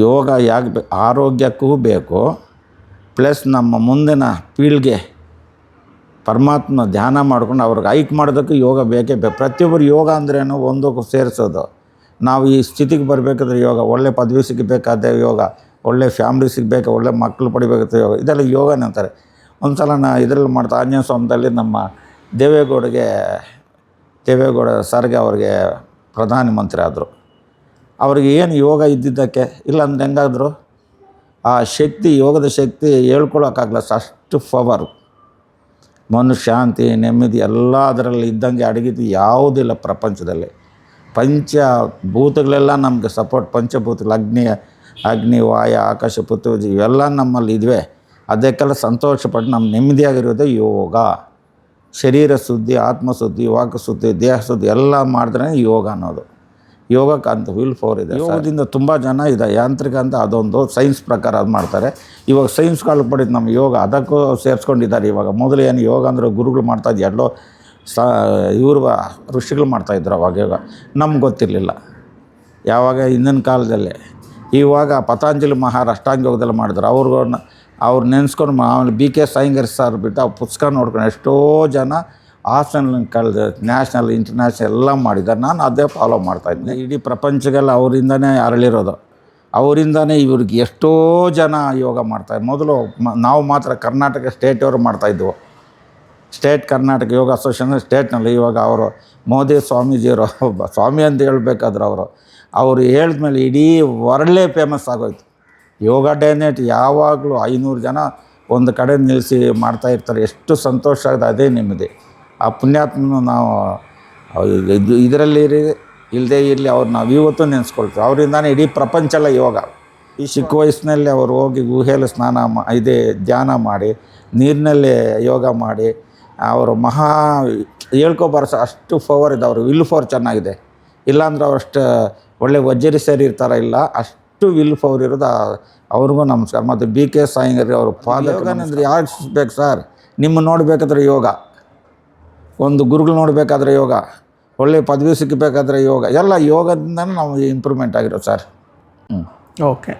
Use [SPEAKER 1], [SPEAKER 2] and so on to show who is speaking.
[SPEAKER 1] ಯೋಗ ಯಾಕೆ ಆರೋಗ್ಯಕ್ಕೂ ಬೇಕು, ಪ್ಲಸ್ ನಮ್ಮ ಮುಂದಿನ ಪೀಳಿಗೆ ಪರಮಾತ್ಮ ಧ್ಯಾನ ಮಾಡ್ಕೊಂಡು ಅವ್ರಿಗೆ ಹೈಕ್ ಮಾಡೋದಕ್ಕೆ ಯೋಗ ಬೇಕೇ ಬೇಕು. ಪ್ರತಿಯೊಬ್ಬರು ಯೋಗ ಅಂದ್ರೇನು ಒಂದಕ್ಕೂ ಸೇರಿಸೋದು. ನಾವು ಈ ಸ್ಥಿತಿಗೆ ಬರಬೇಕಾದ್ರೆ ಯೋಗ, ಒಳ್ಳೆ ಪದವಿ ಸಿಗಬೇಕಾದ ಯೋಗ, ಒಳ್ಳೆ ಫ್ಯಾಮ್ಲಿ ಸಿಗಬೇಕು, ಒಳ್ಳೆ ಮಕ್ಕಳು ಪಡಿಬೇಕಾದ ಯೋಗ, ಇದೆಲ್ಲ ಯೋಗನೇ ಅಂತಾರೆ. ಒಂದು ಸಲ ಇದರಲ್ಲಿ ಮಾಡ್ತಾ ಆಂಜನೇಯ ಸ್ವಾಮಿದಲ್ಲಿ ನಮ್ಮ ದೇವೇಗೌಡ ಸರ್ಗೆ ಅವ್ರಿಗೆ ಪ್ರಧಾನಮಂತ್ರಿ ಆದರು. ಅವ್ರಿಗೆ ಏನು ಯೋಗ ಇದ್ದಿದ್ದಕ್ಕೆ, ಇಲ್ಲ ಅಂದ್ರೆ ಹೆಂಗಾದ್ರು ಆ ಶಕ್ತಿ, ಯೋಗದ ಶಕ್ತಿ ಹೇಳ್ಕೊಳಕ್ಕಾಗಲ್ಲ, ಅಷ್ಟು ಪವರು. ಶಾಂತಿ ನೆಮ್ಮದಿ ಎಲ್ಲ ಅದರಲ್ಲಿ ಇದ್ದಂಗೆ ಅಡಗಿದ್ದು ಯಾವುದಿಲ್ಲ ಪ್ರಪಂಚದಲ್ಲಿ. ಪಂಚಭೂತಗಳೆಲ್ಲ ನಮಗೆ ಸಪೋರ್ಟ್. ಪಂಚಭೂತಗಳು ಅಗ್ನಿ ವಾಯು ಆಕಾಶ ಪೃಥ್ವಿ ಇವೆಲ್ಲ ನಮ್ಮಲ್ಲಿ ಇದ್ವೆ. ಅದಕ್ಕೆಲ್ಲ ಸಂತೋಷಪಟ್ಟು ನಮ್ಮ ನೆಮ್ಮದಿಯಾಗಿರೋದೇ ಯೋಗ. ಶರೀರ ಶುದ್ಧಿ, ಆತ್ಮಶುದ್ಧಿ, ವಾಕ್ ಶುದ್ಧಿ, ದೇಹ ಶುದ್ಧಿ ಎಲ್ಲ ಮಾಡಿದ್ರೆ ಯೋಗ ಅನ್ನೋದು. ಯೋಗಕ್ಕೆ ಅಂತ ವಿಲ್ ಪವರ್ ಇದೆ. ಯೋಗದಿಂದ ತುಂಬ ಜನ ಇದೆ. ಯಾಂತ್ರಿಕ ಅಂತ ಅದೊಂದು ಸೈನ್ಸ್ ಪ್ರಕಾರ ಅದು ಮಾಡ್ತಾರೆ. ಇವಾಗ ಸೈನ್ಸ್ಗಳು ಪಡಿದ್ದು ನಮ್ಮ ಯೋಗ ಅದಕ್ಕೂ ಸೇರಿಸ್ಕೊಂಡಿದ್ದಾರೆ. ಇವಾಗ ಮೊದಲು ಏನು ಯೋಗ ಅಂದರೆ ಗುರುಗಳು ಮಾಡ್ತಾಯಿದ್ದು, ಎಲ್ಲೋ ಇವರು ಋಷಿಗಳು ಮಾಡ್ತಾಯಿದ್ರು ಅವಾಗ ಯೋಗ. ನಮ್ಗೆ ಗೊತ್ತಿರಲಿಲ್ಲ ಯಾವಾಗ ಹಿಂದಿನ ಕಾಲದಲ್ಲಿ. ಇವಾಗ ಪತಂಜಲಿ ಅಷ್ಟಾಂಗ ಯೋಗದಲ್ಲಿ ಮಾಡಿದ್ರು. ಅವ್ರು ನೆನೆಸ್ಕೊಂಡು ಆಮೇಲೆ BK ಅಯ್ಯಂಗಾರ್ ಸರ್ ಬಿಟ್ಟು ಆ ಪುಸ್ತಕ ನೋಡ್ಕೊಂಡು ಎಷ್ಟೋ ಜನ ಹಾಸನ ಕಳೆದ ನ್ಯಾಷನಲ್ ಇಂಟರ್ನ್ಯಾಷನಲ್ ಎಲ್ಲ ಮಾಡಿದ್ದಾರೆ. ನಾನು ಅದೇ ಫಾಲೋ ಮಾಡ್ತಾಯಿದ್ದೆ. ಇಡೀ ಪ್ರಪಂಚಕ್ಕೆಲ್ಲ ಅವರಿಂದನೇ ಅರಳಿರೋದು. ಅವರಿಂದನೇ ಇವ್ರಿಗೆ ಎಷ್ಟೋ ಜನ ಯೋಗ ಮಾಡ್ತಾರೆ. ಮೊದಲು ನಾವು ಮಾತ್ರ ಕರ್ನಾಟಕ ಸ್ಟೇಟವರು ಮಾಡ್ತಾಯಿದ್ವು. ಸ್ಟೇಟ್ ಕರ್ನಾಟಕ ಯೋಗ ಅಸೋಸಿಯೇಷನ್ ಸ್ಟೇಟ್ನಲ್ಲಿ. ಇವಾಗ ಅವರು ಮೋದಿ ಸ್ವಾಮೀಜಿಯವರು, ಸ್ವಾಮಿ ಅಂತ ಹೇಳ್ಬೇಕಾದ್ರೆ ಅವರು ಹೇಳಿದ್ಮೇಲೆ ಇಡೀ ವರ್ಲ್ಡೇ ಫೇಮಸ್ ಆಗೋಯ್ತು. ಯೋಗ ಡೇನೇಟ್ ಯಾವಾಗಲೂ 500 ಜನ ಒಂದು ಕಡೆ ನಿಲ್ಲಿಸಿ ಮಾಡ್ತಾಯಿರ್ತಾರೆ. ಎಷ್ಟು ಸಂತೋಷ ಆಗಿದೆ, ಅದೇ ನೆಮ್ಮದಿ. ಆ ಪುಣ್ಯಾತ್ಮನ ನಾವು ಇದರಲ್ಲಿ ಇಲ್ಲದೇ ಇರಲಿ, ಅವ್ರು ನಾವು ಇವತ್ತು ನೆನೆಸ್ಕೊಳ್ತೀವಿ. ಅವರಿಂದಾನೇ ಇಡೀ ಪ್ರಪಂಚ ಎಲ್ಲ ಯೋಗ. ಈ ಚಿಕ್ಕ ವಯಸ್ಸಿನಲ್ಲಿ ಅವರು ಹೋಗಿ ಗುಹೆಯಲ್ಲಿ ಧ್ಯಾನ ಮಾಡಿ, ನೀರಿನಲ್ಲಿ ಯೋಗ ಮಾಡಿ, ಅವರು ಹೇಳ್ಕೊಬಾರ್ಸ ಅಷ್ಟು ಪವರ್ ಇದೆ. ಅವರು ವಿಲ್ ಪವರ್ ಚೆನ್ನಾಗಿದೆ. ಇಲ್ಲಾಂದ್ರೆ ಅವರಷ್ಟು ಒಳ್ಳೆ ವಜ್ಜರಿ ಸೇರಿ ಇರ್ತಾರ ಇಲ್ಲ, ಅಷ್ಟು ವಿಲ್ ಪವರ್ ಇರೋದು. ಅವ್ರಿಗೂ ನಮಸ್ಕಾರ. ಮತ್ತು BK ಅಯ್ಯಂಗಾರ್ ಅವರು ಯೋಗನಂದ್ರೆ ಯಾರು ಬೇಕು ಸರ್? ನಿಮ್ಮ ನೋಡಬೇಕಾದ್ರೆ ಯೋಗ, ಒಂದು ಗುರುಗಳು ನೋಡಬೇಕಾದ್ರೆ ಯೋಗ, ಒಳ್ಳೆ ಪದವಿ ಸಿಕ್ಕಬೇಕಾದ್ರೆ ಯೋಗ, ಎಲ್ಲ ಯೋಗದಿಂದನೇ ನಾವು ಇಂಪ್ರೂವ್ಮೆಂಟ್ ಆಗಿರೋದು ಸರ್.
[SPEAKER 2] ಓಕೆ.